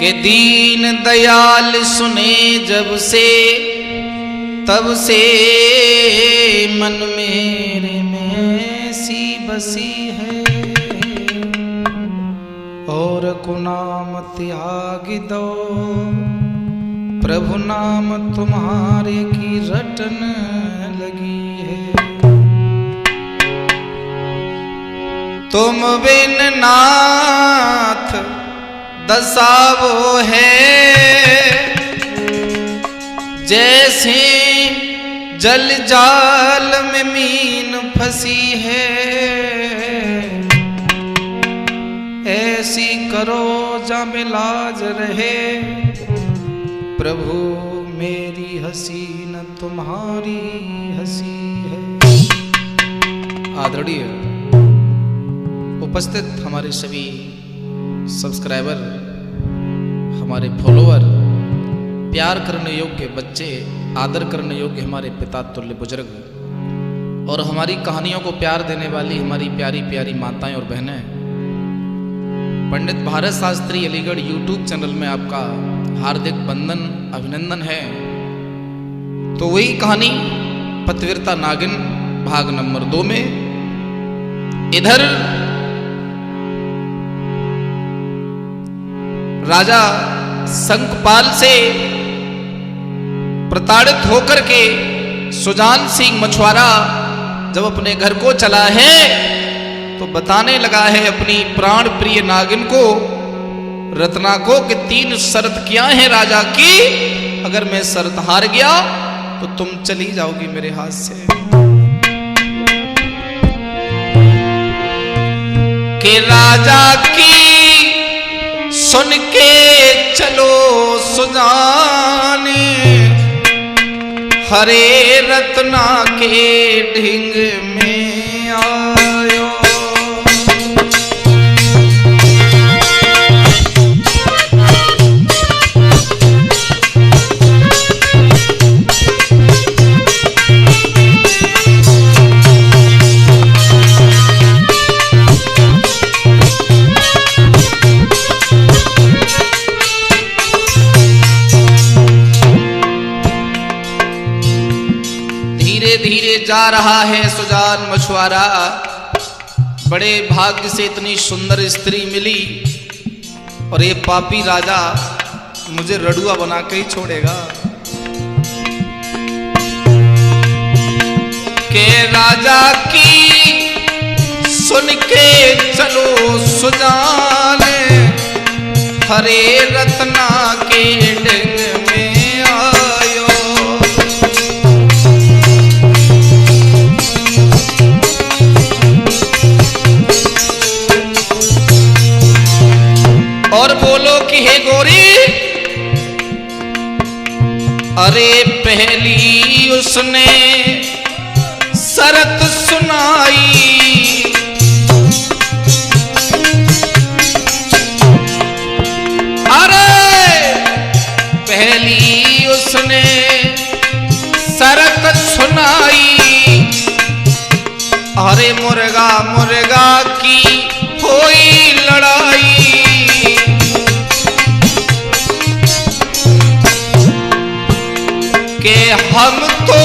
के दीन दयाल सुने जब से तब से मन मेरे में सी बसी है, और को नाम त्याग दो प्रभु नाम तुम्हारे की रटन लगी है। तुम बिन नाथ दशा वो है, जैसे जल जाल में मीन फंसी है, ऐसी करो जा मिलाज रहे प्रभु मेरी हंसी न तुम्हारी हंसी है। आदरणीय उपस्थित हमारे सभी सब्सक्राइबर, हमारे फॉलोअर, प्यार करने योग्य बच्चे, आदर करने योग्य हमारे पिता तुल्य बुजुर्ग, और हमारी कहानियों को प्यार देने वाली हमारी प्यारी प्यारी माताएं और बहनें, पंडित भारत शास्त्री अलीगढ़ यूट्यूब चैनल में आपका हार्दिक वंदन अभिनंदन है। तो वही कहानी पतिव्रता नागिन भाग नंबर 2 में, इधर राजा शंखपाल से प्रताड़ित होकर के सुजान सिंह मछुआरा जब अपने घर को चला है तो बताने लगा है अपनी प्राण प्रिय नागिन को, रत्ना को, कि 3 शर्त क्या है राजा की, अगर मैं शर्त हार गया तो तुम चली जाओगी मेरे हाथ से। कि राजा की सुन के चलो सुजाने, हरे रत्ना के ढिंग में आयो। धीरे जा रहा है सुजान मछुआरा, बड़े भाग्य से इतनी सुंदर स्त्री मिली, और ये पापी राजा मुझे रड़ुआ बना के ही छोड़ेगा। के राजा की सुन के चलो सुजान, हरे रत्ना के ढंग में आयो। और बोलो कि हे गोरी, अरे पहली उसने शर्त सुनाई, अरे पहली उसने शर्त सुनाई, अरे मुर्गा मुर्गा की होई लड़ाई, के हम तो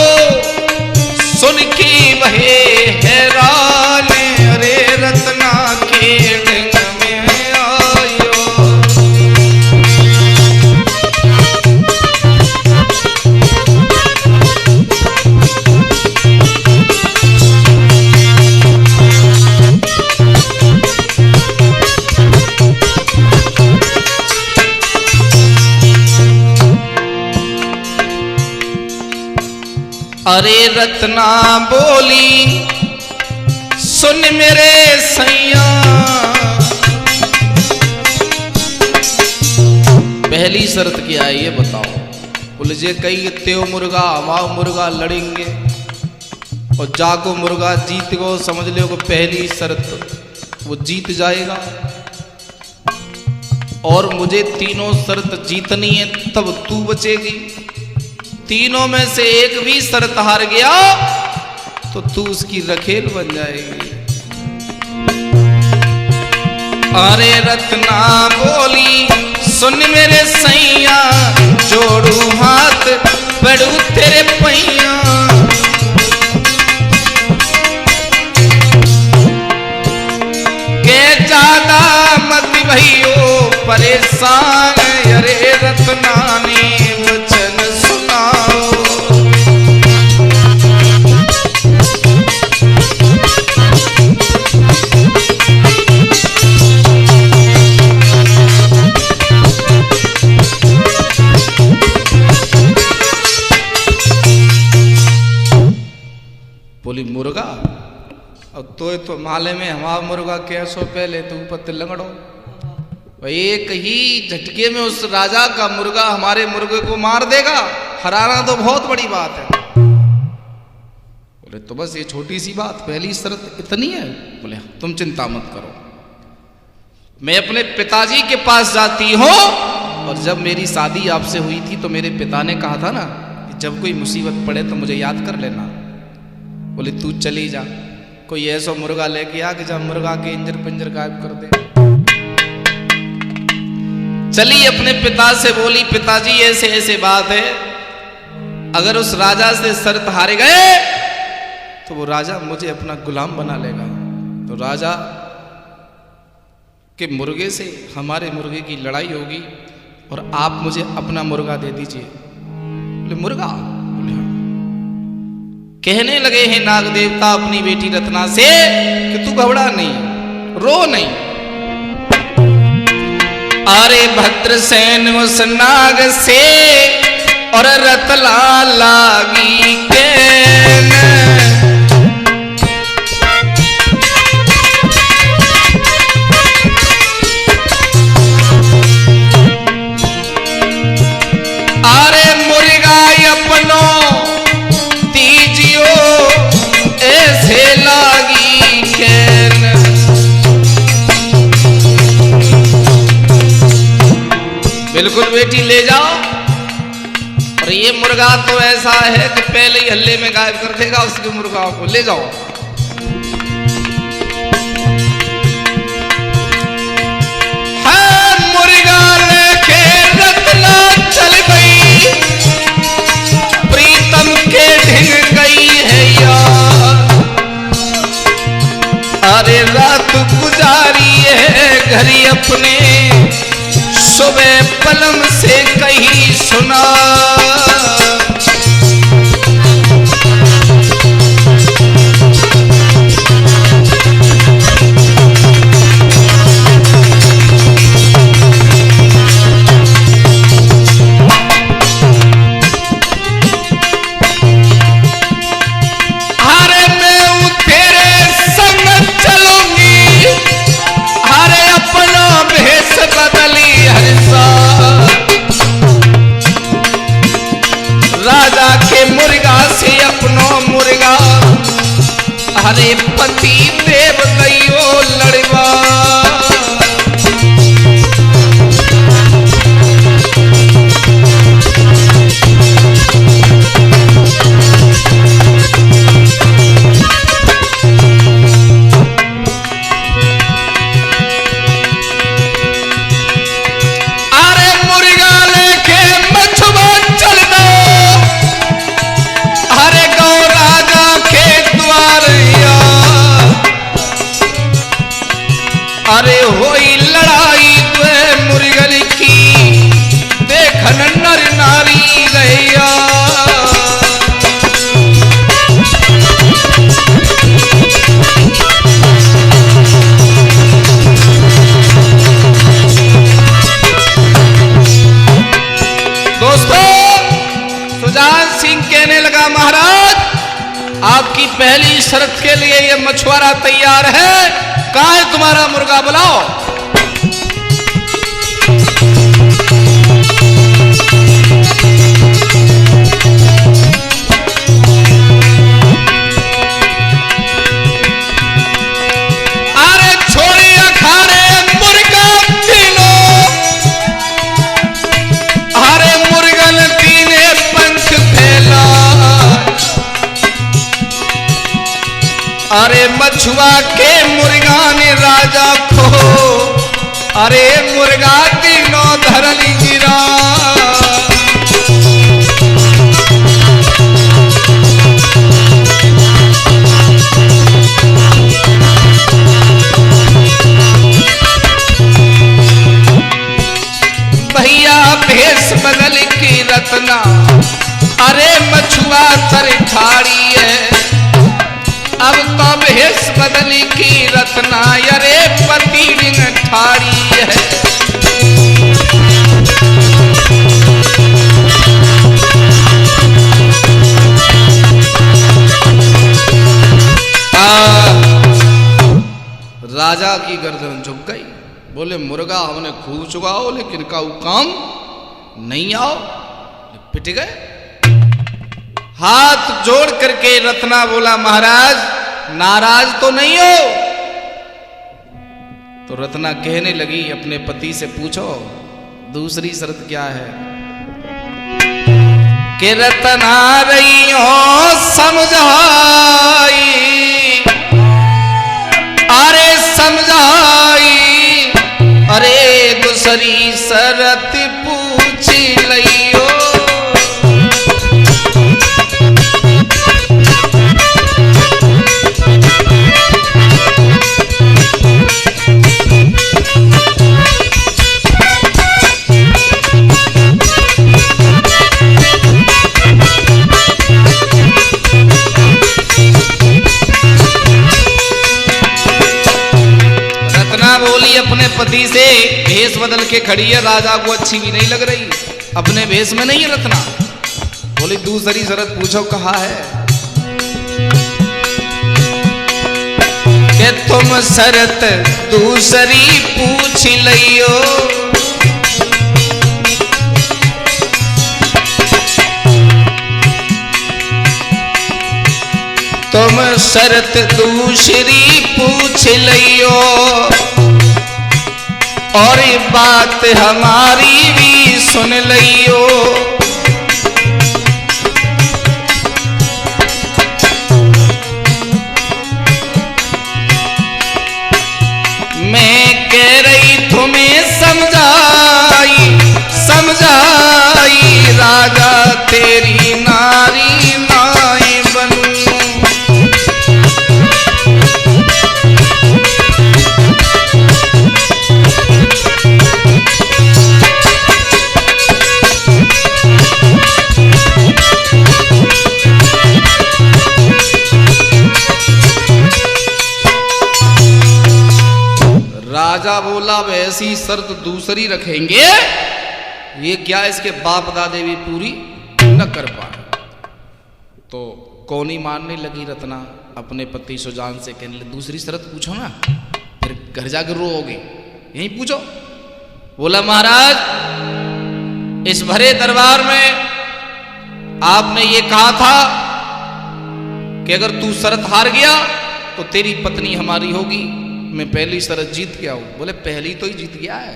सुन के वहे हैरान, अरे रत्ना के ढंग में आयो। अरे रत्ना बोली सुन मेरे सैया, पहली शर्त क्या है ये बताओ। बोले जे कई त्यो मुर्गा हमाओ मुर्गा लड़ेंगे, और जाको मुर्गा जीत गो समझ लो कि पहली शर्त वो जीत जाएगा, और मुझे तीनों शर्त जीतनी है तब तू बचेगी। तीनों में से एक भी शर्त हार गया तो तू उसकी रखेल बन जाएगी। अरे रत्ना बोली सुन मेरे सैया जोड़ू हाथ पड़ू तेरे पैया। के ज्यादा मत भइयो परेशान अरे रत्नानी वचन सुनाओ। बोली मुर्गा अब तो माले में हमारा मुर्गा कैसो पहले तू पत्ते लंगड़ो। एक ही झटके में उस राजा का मुर्गा हमारे मुर्गे को मार देगा, हराना तो बहुत बड़ी बात है। बोले तो बस ये छोटी सी बात, पहली शर्त इतनी है। बोले तुम चिंता मत करो, मैं अपने पिताजी के पास जाती हूं। और जब मेरी शादी आपसे हुई थी तो मेरे पिता ने कहा था ना कि जब कोई मुसीबत पड़े तो मुझे याद कर लेना। बोले तू चली जा, कोई ऐसा मुर्गा लेके आ कि जब मुर्गा के इंजर पिंजर गायब कर दे। चली अपने पिता से बोली पिताजी ऐसे ऐसे बात है, अगर उस राजा से शर्त हारे गए तो वो राजा मुझे अपना गुलाम बना लेगा। तो राजा के मुर्गे से हमारे मुर्गे की लड़ाई होगी और आप मुझे अपना मुर्गा दे दीजिए। बोले मुर्गा? कहने लगे हैं नाग देवता अपनी बेटी रत्ना से कि तू घबरा नहीं, रो नहीं। अरे भद्रसेन उस नाग से और रतला लागी कहन। अरे मुर्गा अपनो ऐसे लागी कहन। बिल्कुल बेटी ले जाओ, और ये मुर्गा तो ऐसा है कि पहले ही हल्ले में गायब कर देगा उसके मुर्गाओं को, ले जाओ। हाँ मुर्गा लेके रत्ना चल गई, प्रीतम के ढिंग गई है यार। अरे रात गुजारी है घरी अपने, सुबह पलम से कहीं सुना। हरे पति देव गयो लड़वा। अरे मुर्गा लेके मछुआ चल दो, हरे गौ राजा के द्वार। अरे होई लड़ाई तो मुर्गन की, देखन नर नारी गया। दोस्तों सुजान सिंह कहने लगा महाराज आपकी पहली शर्त के लिए ये मछुआरा तैयार है, कहाँ है तुम्हारा मुर्गा, बुलाओ। अरे छोड़े अखाड़े मुर्गा तीनों, अरे मुर्गन तीने पंख फैला। अरे मछुआ के मुर्गा ने राजा को, अरे मुर्गा तीनों धर भेष बदल की रत्ना, अरे मछुआ तर ठाड़ी है। अब तो भेष बदल की रत्ना, अरे पति रिंग ठाड़ी है। राजा की गर्दन झुक गई। बोले मुर्गा हमने खूब चुगाओ, लेकिन का काम नहीं आओ, पिट गए। हाथ जोड़ करके रत्ना बोला महाराज नाराज तो नहीं हो? तो रत्ना कहने लगी अपने पति से पूछो दूसरी शर्त क्या है? कि रत्ना रही हो समझाई, अरे समझाई, अरे दूसरी शरत पूछ लियो। अपने पति से भेष बदल के खड़ी है, राजा को अच्छी भी नहीं लग रही, अपने भेष में नहीं है रत्ना। बोली दूसरी शरत पूछो कहा है? कि तुम शरत दूसरी पूछ लियो, तुम शरत दूसरी पूछ लियो, और बात हमारी भी सुन लियो। मैं कह रही तुम्हें समझाई, समझाई, राजा तेरी नारी नाई बनूं। राजा बोला वैसी शर्त दूसरी रखेंगे, ये क्या इसके बाप दादे भी पूरी न कर पाए। तो कौन ही मानने लगी रत्ना अपने पति सुजान से, कहने लगी दूसरी शर्त पूछो ना, फिर घर जाकर रोओगे, यहीं पूछो। बोला महाराज इस भरे दरबार में आपने ये कहा था कि अगर तू शर्त हार गया तो तेरी पत्नी हमारी होगी, मैं पहली शर्त जीत गया हूं। बोले पहली तो ही जीत गया है,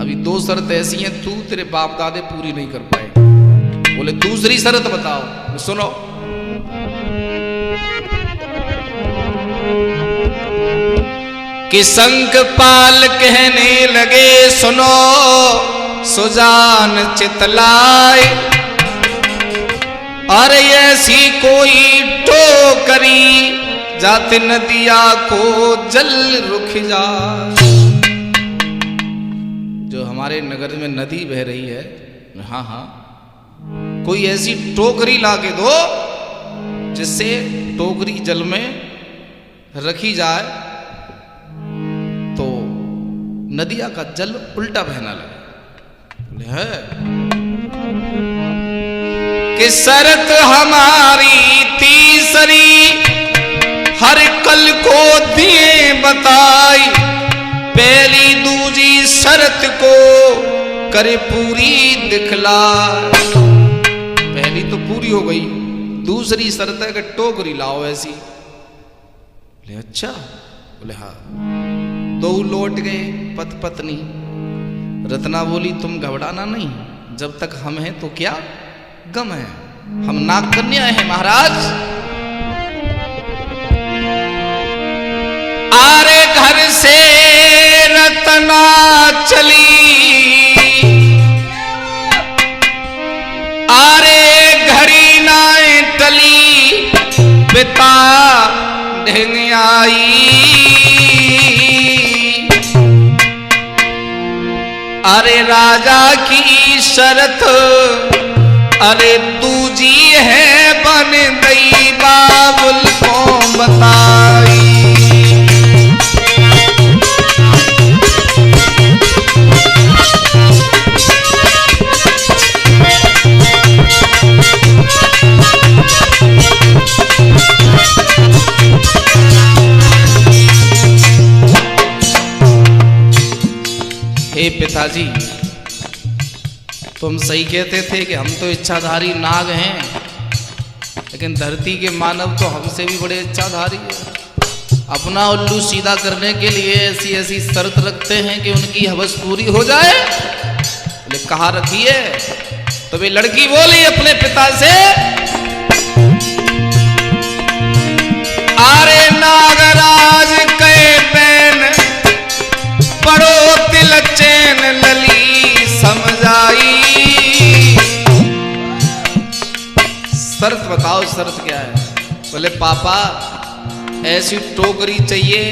अभी दो शर्त ऐसी हैं तू तेरे बाप दादे पूरी नहीं कर पाए। बोले दूसरी शर्त बताओ। सुनो, कि शंखपाल कहने लगे सुनो सुजान चितलाए, अरे ऐसी कोई टोकरी जाते नदिया को जल रुक जा। जो हमारे नगर में नदी बह रही है, हाँ हाँ, कोई ऐसी टोकरी ला के दो जिससे टोकरी जल में रखी जाए तो नदिया का जल उल्टा बहना लगे। है कि शर्त हमारी तीसरी हर कल को दिए बताई, पहली दूजी शर्त को करे पूरी दिखला। पहली तो पूरी हो गई, दूसरी शर्त है कि टोकरी लाओ ऐसी। बोले अच्छा? बोले हाँ। दो लौट गए पत पत्नी। रत्ना बोली तुम घबराना नहीं, जब तक हम हैं तो क्या गम है, हम नाग कन्या हैं महाराज। आरे घर से रत्ना चली, आरे घड़ी नाए टली, पिता ढेंग आई। अरे राजा की शरत अरे दूजी है बन गई बाबुल को बताई। हे पिताजी, तुम सही कहते थे कि हम तो इच्छाधारी नाग हैं, लेकिन धरती के मानव तो हमसे भी बड़े इच्छाधारी है। अपना उल्लू सीधा करने के लिए ऐसी ऐसी शर्त रखते हैं कि उनकी हवस पूरी हो जाए। बोले कहाँ रखी है? तो वे लड़की बोली अपने पिता से, आरे नागराज के बैन पड़ो तिल चैन लली समझाई। शर्त बताओ, शर्त क्या है? बोले पापा ऐसी टोकरी चाहिए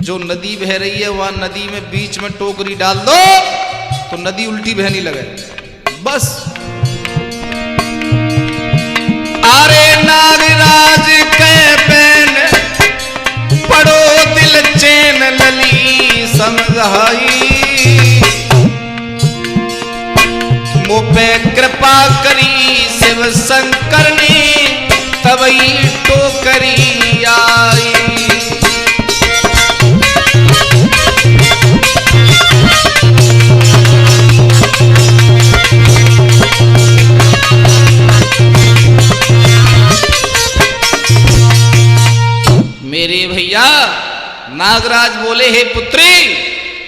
जो नदी बह रही है, वहां नदी में बीच में टोकरी डाल दो तो नदी उल्टी बहने लगे बस। आरे नागराज के बैन पड़ो दिल चैन लली समझाई। मुझे कृपा करी शिव शंकर ने तबई टोकरी आई। मेरे भैया नागराज बोले, हे पुत्री,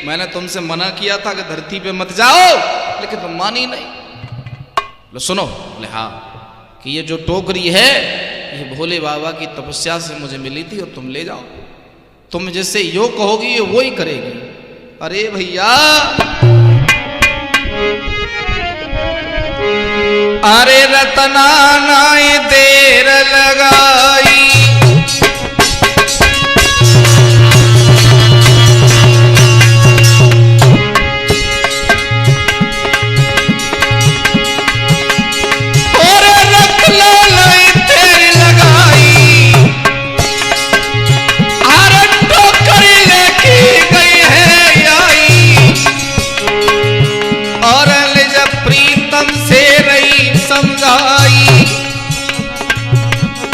मैंने तुमसे मना किया था कि धरती पे मत जाओ, लेकिन तुम मानी नहीं। लो सुनो। बोले हाँ, कि ये जो टोकरी है ये भोले बाबा की तपस्या से मुझे मिली थी और तुम ले जाओ। तुम जिससे यो कहोगी ये वो ही करेगी। अरे भैया, अरे रतना नाई देर लगाई।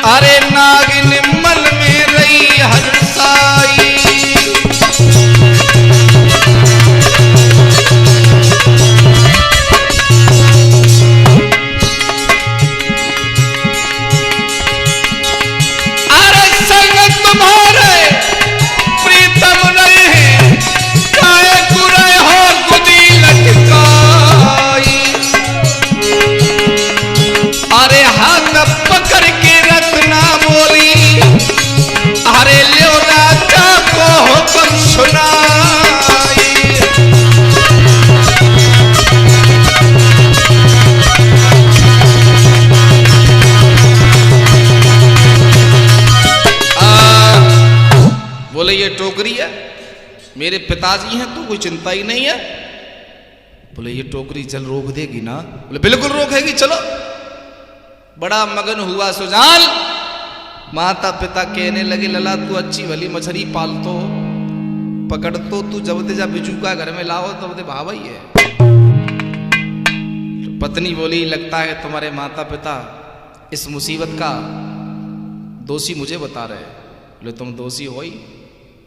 अरे नागिन मन में रही हरसाई। अरे संग तुम्हारे प्रीतम रहे हैं, काहे कुरे हो गुदी लटकाई। अरे हाथ पकड़ के रत्ना बोली, अरे लो राजा को हुक्म सुनाई। बोले ये टोकरी है, मेरे पिताजी हैं तो कोई चिंता ही नहीं है। बोले ये टोकरी चल रोक देगी ना? बोले बिल्कुल रोकेगी, चलो। बड़ा मगन हुआ सुजान। माता पिता कहने लगे, लला तू अच्छी भली मछली पालतो पकड़तो, तू जब ते जा बिजू का घर में लाओ तब ते भावा ही है। तो पत्नी बोली, लगता है तुम्हारे माता पिता इस मुसीबत का दोषी मुझे बता रहे। बोले तुम दोषी हो ही?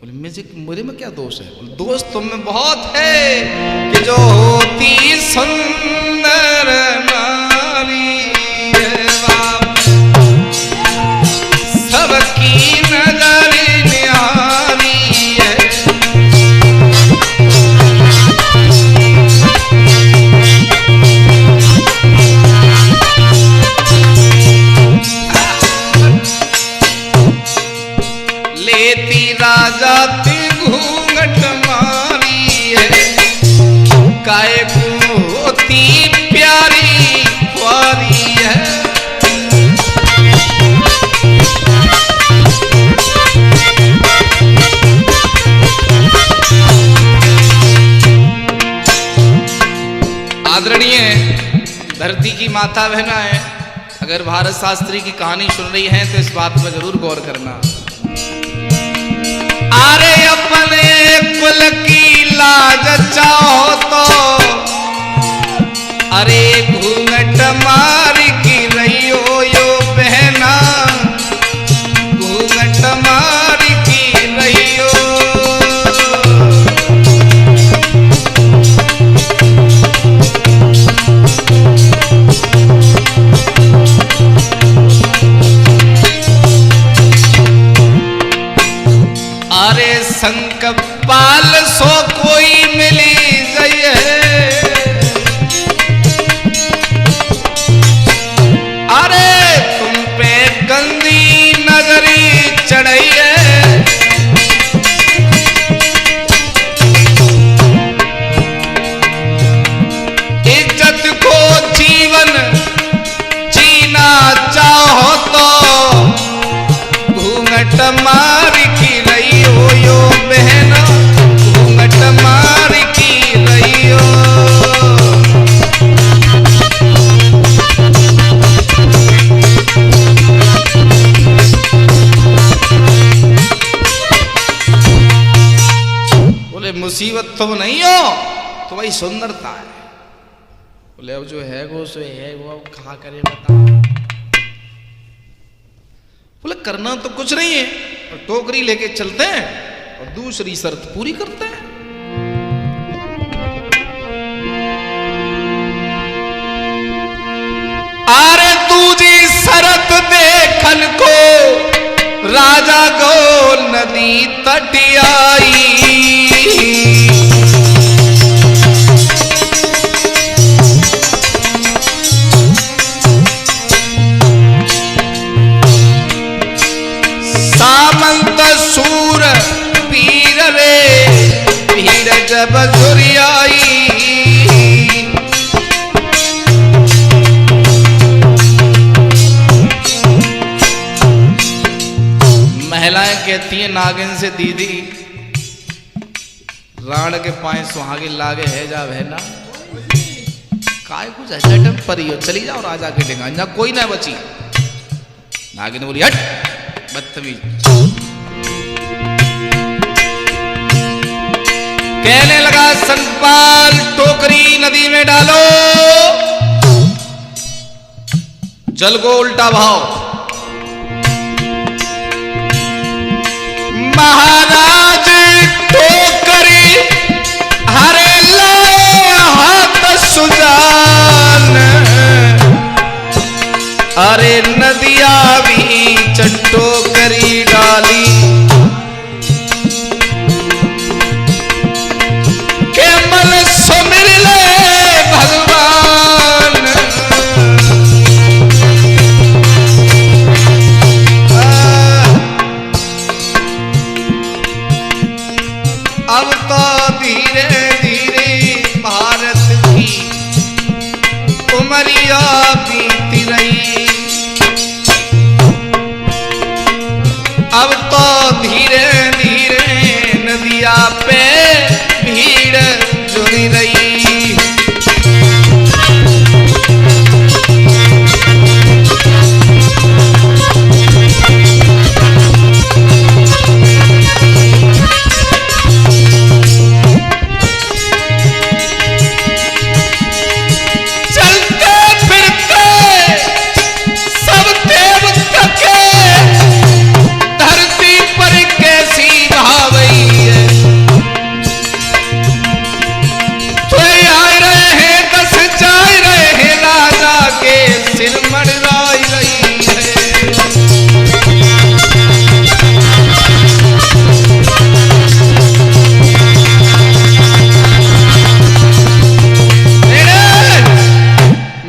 बोले मेरे में क्या दोष है? बोले दोष तुम में बहुत है कि जो होती सुंदर नारी सबकी नजर न्यारी है। लेती राजा ती घूंघट मारी है, काय को होती प्यारी कुंवारी है। आदरणीय धरती की माता बहना है, अगर भारत शास्त्री की कहानी सुन रही हैं तो इस बात पर जरूर गौर करना। अरे अपने कुल की लाज चाहो तो अरे घूंघट मार की रहियो यो बहना, घूंघट मार की रहियो। अरे संक पाल सो कोई मिली जाइए, अरे तुम पे गंदी नजरी चढ़ी है। इज्जत को जीवन जीना चाहो तो घूंघट मार की रही हो यो बहना, घूंघट मार की रही हो। बोले मुसीबत तुम नहीं हो तो वही सुंदरता है। बोले अब जो है वो सो है, वो अब कहा करे बता। बोले करना तो कुछ नहीं है, और टोकरी लेके चलते हैं और दूसरी शर्त पूरी करते हैं। अरे दूजी शर्त देखन को राजा गो नदी तट आई, सामंत सूर वीर रे भीड़ जब जुरियाई। महिलाएं कहती हैं नागिन से, दीदी राण के पाए सुहागे लागे है जा बहना, काय कुछ झटम परी हो, चली जाओ राजा के डेंगा, कोई ना बची। नागिन बोली हट बदतमीज। कहने लगा संकपाल टोकरी नदी में डालो, जल को उल्टा भाव। महाराज टोकरी हरे लाए हाथ सुजान, अरे नदिया भी चट्टो करी डाली। केवल सुमिर ले भगवान, अब तो धीरे धीरे भारत की उमरिया बीती रही। अब तो धीरे धीरे नदिया पे भीड़ जुड़ी रही।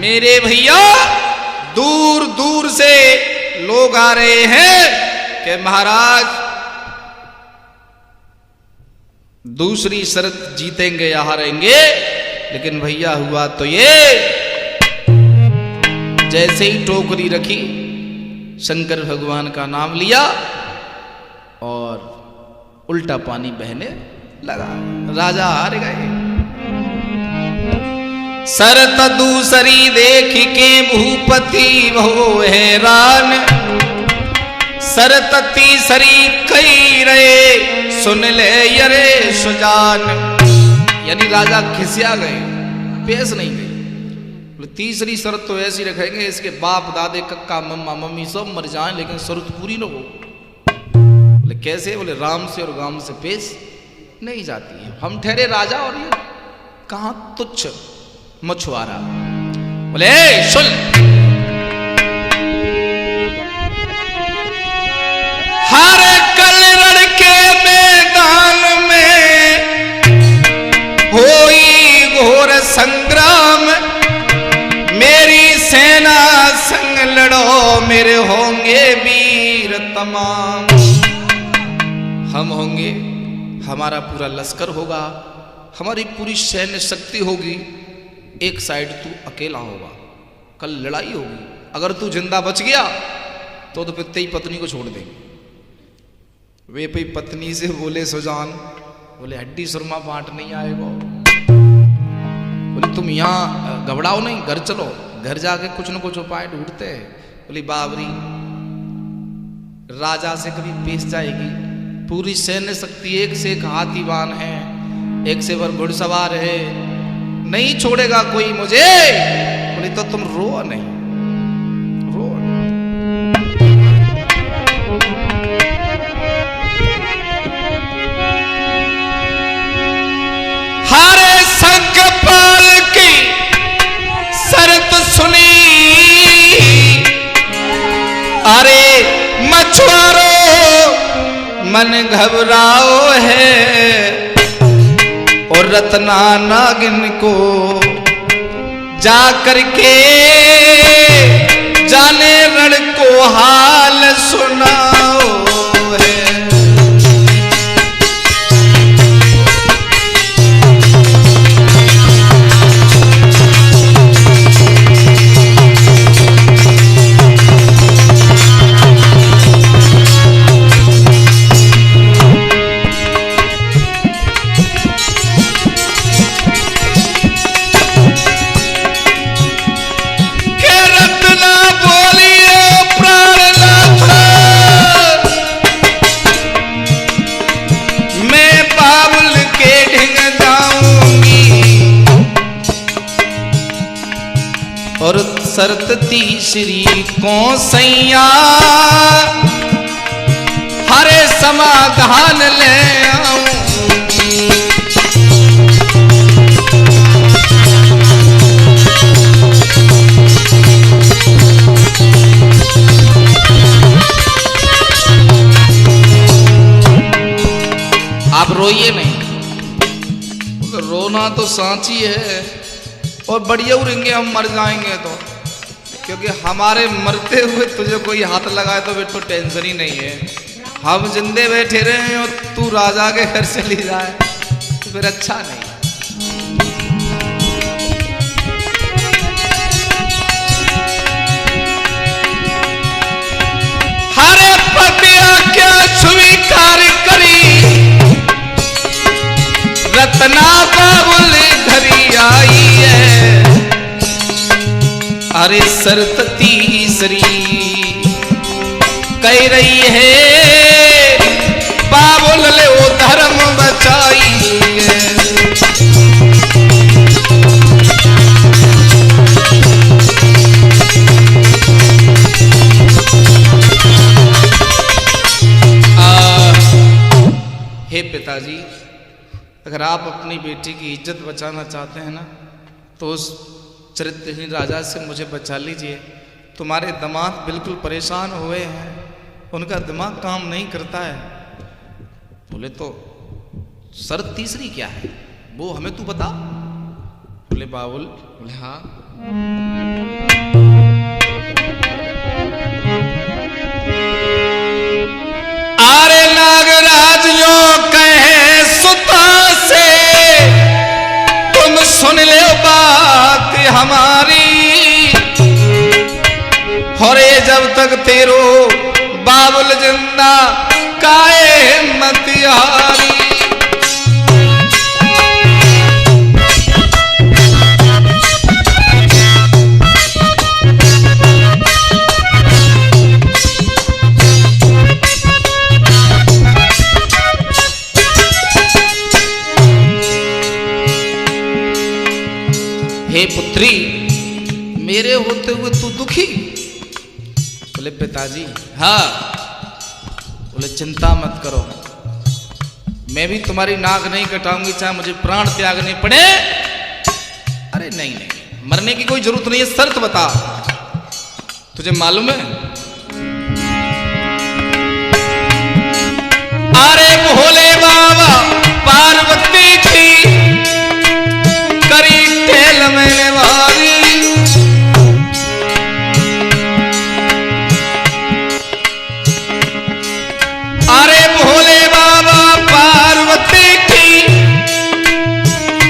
मेरे भैया दूर दूर से लोग आ रहे हैं कि महाराज दूसरी शर्त जीतेंगे या हारेंगे, लेकिन भैया हुआ तो ये, जैसे ही टोकरी रखी शंकर भगवान का नाम लिया और उल्टा पानी बहने लगा। राजा हार गए। शरत दूसरी देख के भूपति भो हैरान, शरत तीसरी कही रहे सुन ले यरे सुजान। यानी राजा खिसिया गए, पेश नहीं गए। तीसरी शर्त तो ऐसी रखेंगे इसके बाप दादे कक्का मम्मा मम्मी सब मर जाएं लेकिन शर्त पूरी न हो। बोले कैसे? बोले राम से और गाम से पेश नहीं जाती है। हम ठहरे राजा और ये कहां तुच्छ मछुआरा। बोले सुन, हर कल रण के मैदान में होई घोर संग्राम, मेरी सेना संग लड़ो मेरे होंगे वीर तमाम। हम होंगे, हमारा पूरा लश्कर होगा, हमारी पूरी सैन्य शक्ति होगी। एक साइड तू अकेला होगा, कल लड़ाई होगी। अगर तू जिंदा बच गया तो फिर तेरी पत्नी को छोड़ देंगे। वे पे पत्नी से बोले सुजान, बोले हड्डी सुरमा बांट नहीं आएगा। बोले तुम यहाँ घबराओ नहीं, घर चलो, घर जाके कुछ न कुछ उपाय ढूंढते हैं। बोली बाबरी राजा से कभी पेश जाएगी? पूरी सैन्य शक्ति, एक से एक हाथीवान है, एक से पर घुड़सवार है, नहीं छोड़ेगा कोई मुझे। बोले तो तुम रो नहीं, रो नहीं। हारे संकपाल की शर्त सुनी, अरे मछुआरो मन घबराओ है, और रत्ना नागिन को जा करके जाने रण को हाल सुनाओ है। और शर्त तीसरी कौन सैया, हरे समाधान ले आऊं। आप रोइए नहीं, रोना तो सांची है और बढ़िया उड़ेंगे हम मर जाएंगे तो, क्योंकि हमारे मरते हुए तुझे कोई हाथ लगाए तो फिर तो टेंशन ही नहीं है। हम जिंदे बैठे रहे और तू राजा के घर चली जाए तो फिर अच्छा नहीं। हरे पतिया क्या स्वीकार करी, रत्ना बाबुल घरी आई है। अरे शर्त तीसरी कह रही है, बाबुल ले वो धर्म बचाई है। हे पिताजी, अगर आप अपनी बेटी की इज्जत बचाना चाहते हैं ना तो उस चरित्रहीन राजा से मुझे बचा लीजिए। तुम्हारे दामाद बिल्कुल परेशान हुए हैं, उनका दिमाग काम नहीं करता है। बोले तो शर्त तीसरी क्या है वो हमें तू बता। बोले बाबुल, बोले हाँ। आरे नागराज यो कहे सुता से, तुम सुन ले बात हमारी। होरे जब तक तेरो बाबुल जिंदा काए मतियारी। हे पुत्री, मेरे होते हुए तू दुखी? बोले पिताजी हाँ। बोले चिंता मत करो, मैं भी तुम्हारी नाक नहीं कटाऊंगी चाहे मुझे प्राण त्यागने पड़े। अरे नहीं नहीं, मरने की कोई जरूरत नहीं है, शर्त बता। तुझे मालूम है? अरे भोले बाबा पार्वती की करी टेल मैंने भारी। अरे भोले बाबा पार्वती की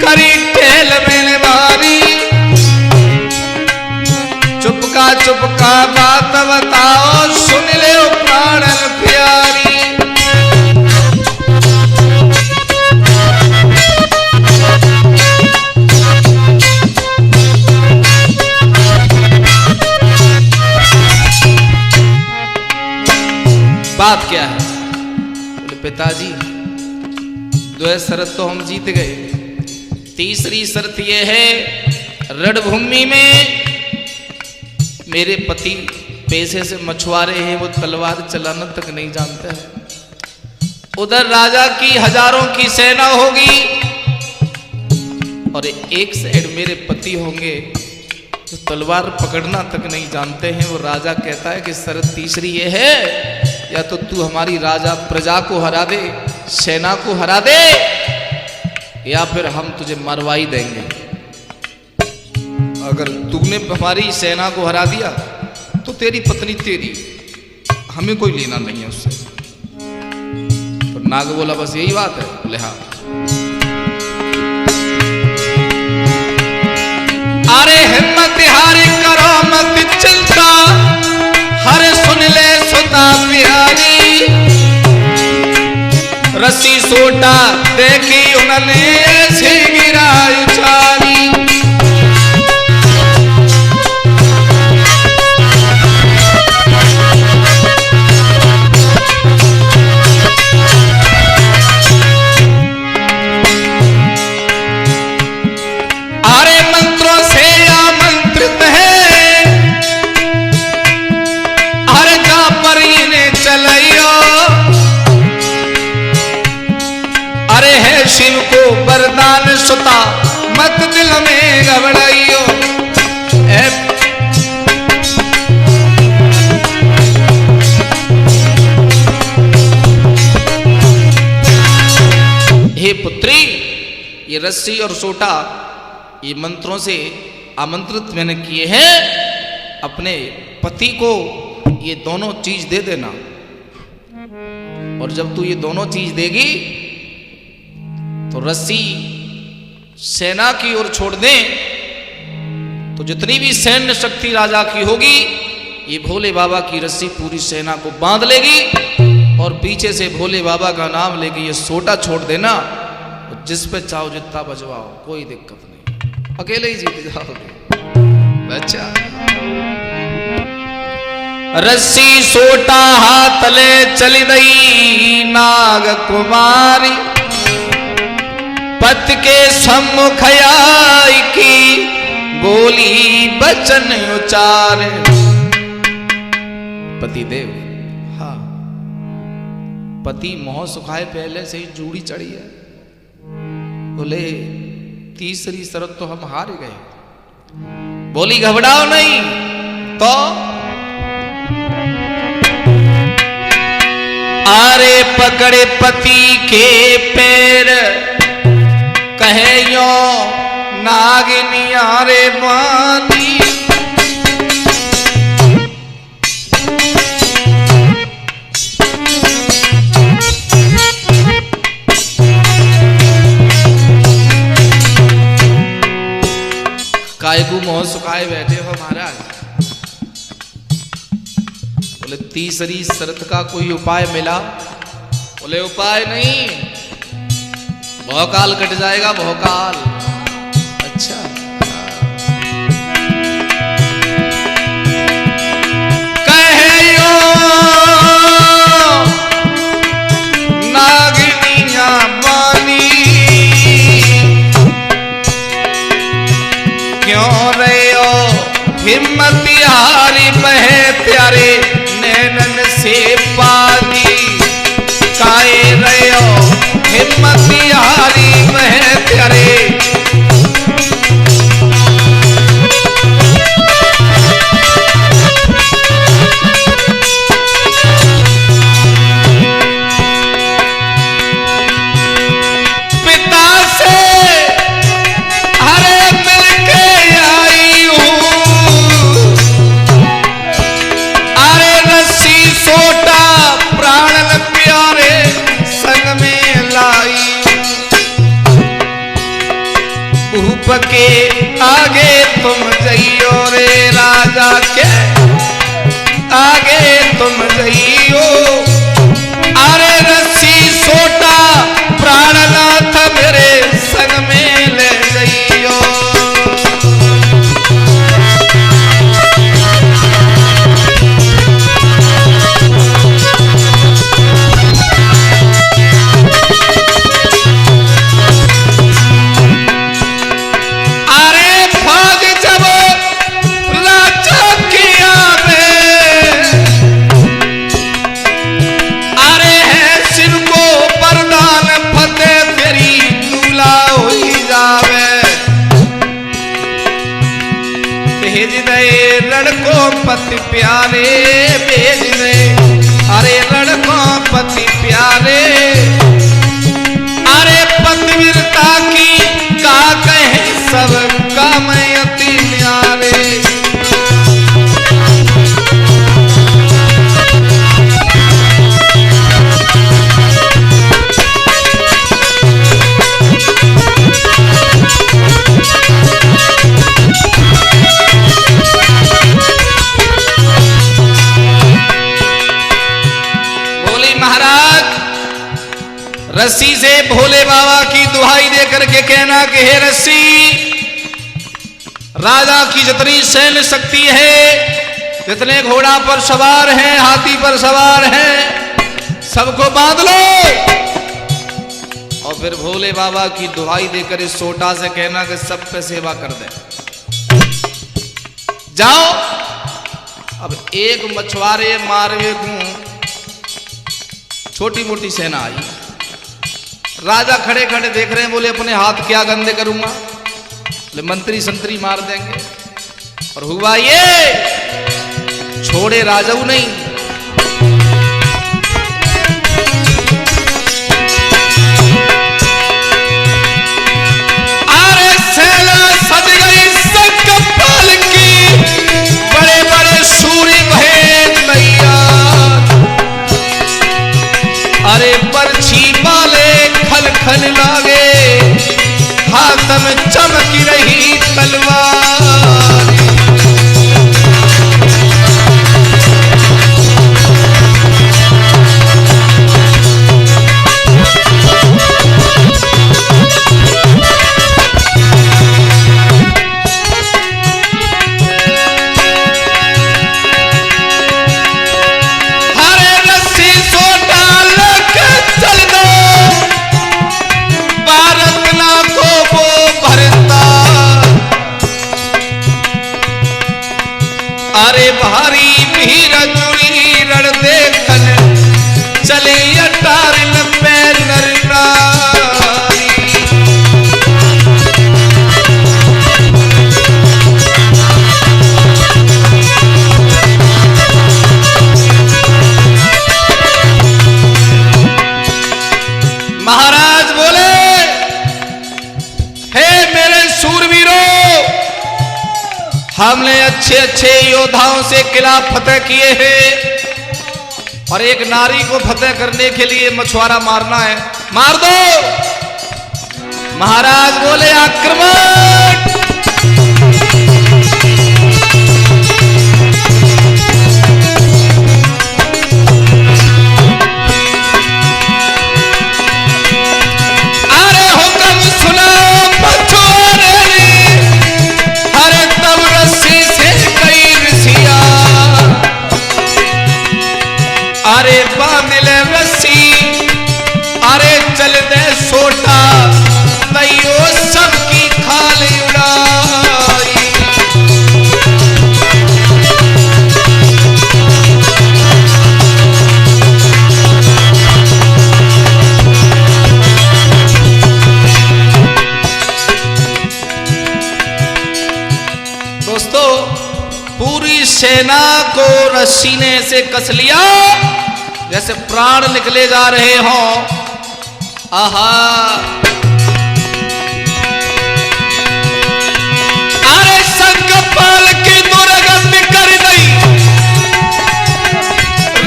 करी टेल मैंने भारी। चुपका बात बताओ, सुन ले प्राणन प्यारी। बात क्या है? बोले पिताजी, दो शर्त तो हम जीत गए, तीसरी शर्त यह है रणभूमि में मेरे पति पैसे से मछुआरे हैं, वो तलवार चलाना तक नहीं जानते हैं। उधर राजा की हजारों की सेना होगी और एक साइड मेरे पति होंगे जो तलवार पकड़ना तक नहीं जानते हैं। वो राजा कहता है कि शर्त तीसरी ये है, या तो तू हमारी राजा प्रजा को हरा दे, सेना को हरा दे, या फिर हम तुझे मरवाई देंगे। अगर तूने हमारी सेना को हरा दिया तो तेरी पत्नी तेरी, हमें कोई लेना नहीं है उससे। तो नाग बोला बस यही बात है? बोले हाँ। अरे हिम्मत हारे करो मत चिंता, हरे सुन ले सुता प्यारी। रस्सी सोटा देखी उन्होंने ऐसे गिराई चारी। शिव को वरदान सुता मत दिल में घबराइयो। हे पुत्री, ये रस्सी और सोटा ये मंत्रों से आमंत्रित मैंने किए हैं, अपने पति को ये दोनों चीज दे देना। और जब तू ये दोनों चीज देगी तो रस्सी सेना की ओर छोड़ दें, तो जितनी भी सैन्य शक्ति राजा की होगी, ये भोले बाबा की रस्सी पूरी सेना को बांध लेगी और पीछे से भोले बाबा का नाम लेके ये सोटा छोड़ देना। तो जिस पे चाहो जितना बजवाओ, कोई दिक्कत नहीं, अकेले ही जीत जाओगे। अच्छा, रस्सी सोटा हाथ ले चली गई नाग कुमारी। पत के सम्मुख आई की बोली बचन उचारे। पति देव, हाँ, पति मोह सुखाए पहले से ही जूड़ी चढ़ी है। बोले तीसरी शर्त तो हम हार गए। बोली घबराओ नहीं तो। आरे पकड़े पति के पैर कहे यो नागिनी आरे बानी। कायगु मोह सुखाए बैठे हो महाराज। बोले तीसरी शर्त का कोई उपाय मिला? बोले उपाय नहीं, बहुकाल कट जाएगा, बहुकाल। अच्छा, कहे नागिनिया बानी। क्यों रहो हिम्मत हारी बहे प्यारे नैनन से पानी काए रहो हिम्मत हारी बहे प्यारे के आगे तुम जइयो रे राजा के आगे तुम जइयो अरे रस्सी सोटा प्राणनाथ मेरे संग में ले जइयो पति प्यारे भेज दे अरे लड़कों पति प्यारे अरे पतिव्रता की का कहे सब काम अति न्यारे रस्सी से भोले बाबा की दुहाई देकर के कहना कि हे रस्सी राजा की जितनी सैन्य शक्ति है जितने घोड़ा पर सवार हैं हाथी पर सवार हैं सबको बांध लो और फिर भोले बाबा की दुहाई देकर इस सोटा से कहना कि सब पे सेवा कर दे जाओ। अब एक मछुआरे मारवे को छोटी मोटी सेना आई राजा खड़े खड़े देख रहे हैं बोले अपने हाथ क्या गंदे करूंगा बोले मंत्री संतरी मार देंगे और हुआ ये छोड़े राजाऊ नहीं अरे सेना सज गई सकपाल की बड़े बड़े सूरी भेद नैया अरे बरछी वाले खल खल लागे हाथ में चमक रही तलवार अरे भारी भीड़ जुड़ी रण देखन चले अटारिल पे नर नारी महाराज बोले हे मेरे सूरवीरों हमने अच्छे अच्छे योद्धाओं से किला फतेह किए हैं और एक नारी को फतेह करने के लिए मछुआरा मारना है मार दो। महाराज बोले आक्रमण अरे बांध ले रस्सी अरे चल दे सोटा तैयो सबकी खाल उड़ा दोस्तों पूरी सेना को सीने से कस लिया जैसे प्राण निकले जा रहे हों। आहा, अरे संकपाल की दुर्गंध कर गई,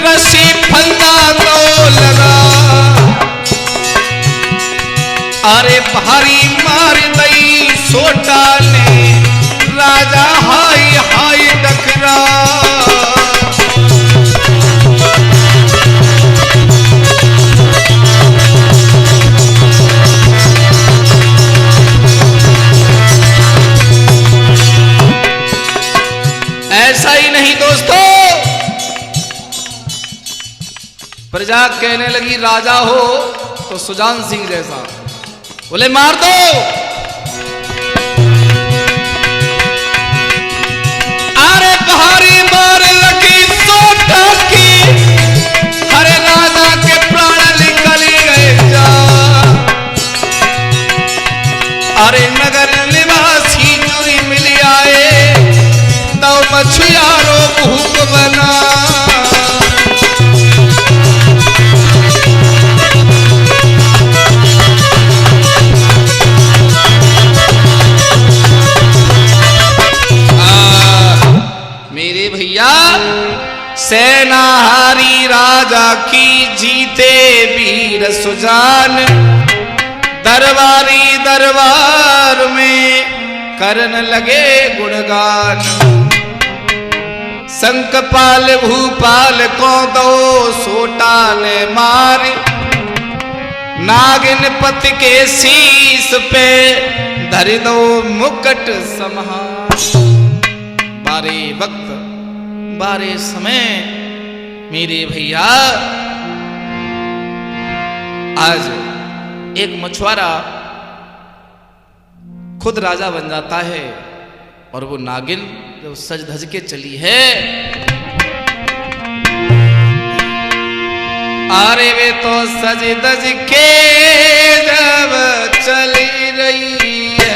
रस्सी फंदा तो लगा, अरे भारी मार दई सोटा ने राजा हाय हाय डकरा। ऐसा ही नहीं दोस्तों, प्रजा कहने लगी राजा हो तो सुजान सिंह जैसा, बोले मार दो। अरे भारी मार लगी सोटा की, हरे राजा के प्राण निकल गए जा। अरे नगर निवासी चुरी मिल आए, तो मछुआरों भूख बना। मेरे भैया सेनाहारी राजा की जीते वीर सुजान, दरबारी दरबार में करन लगे गुणगान। संकपाल भूपाल को दो सोटा ने मार, नागिन पति के शीश पे धर दो मुकुट सम्हार। बारे वक्त बारे समय मेरे भैया आज एक मछुआरा खुद राजा बन जाता है और वो नागिन जब सज धज के चली है, अरे वे तो सज धज के जब चली रही है,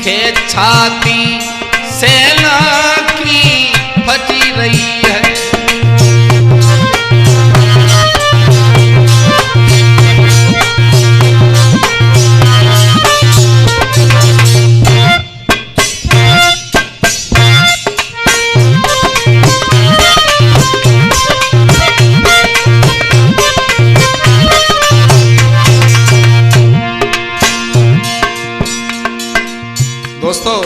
खेत छाती सेना की फटी रही है। दोस्तों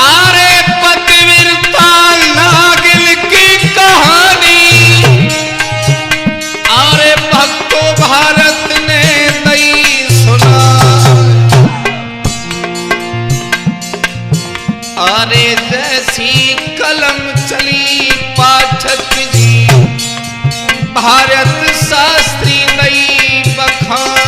अरे पतिव्रता नागिन की कहानी, अरे भक्तों भारत ने नहीं सुना। अरे जैसी कलम चली पाठक जी, भारत शास्त्री नहीं बखान।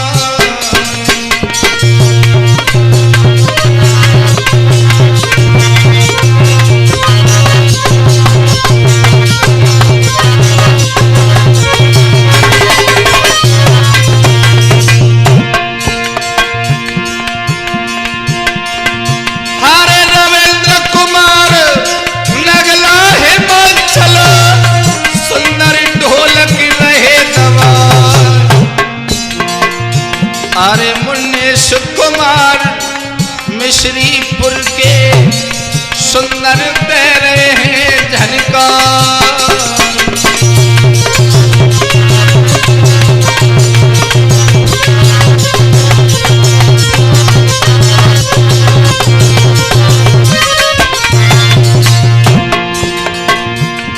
अरे मुन्नेश कुमार मिश्रीपुर के सुंदर दे रहे हैं झनकार।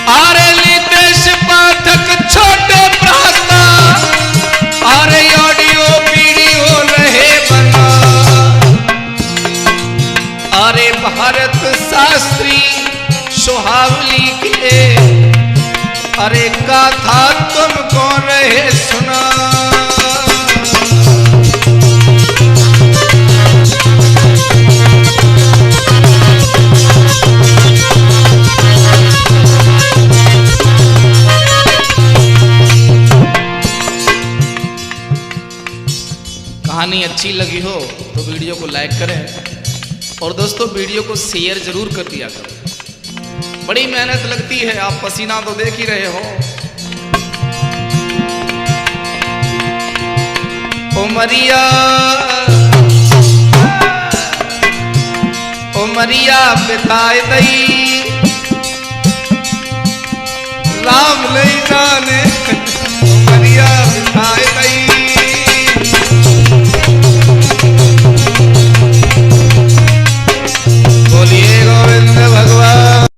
अरे नितेश पाठक छोटे प्राता, अरे ऑडियो वीडियो रहे बना। अरे भारत शास्त्री सुहावली के कहानी अच्छी लगी हो तो वीडियो को लाइक करें और दोस्तों वीडियो को शेयर जरूर कर दिया करो। बड़ी मेहनत लगती है, आप पसीना तो देख ही रहे हो। ओ मरिया बिताए दई राम नहीं जाने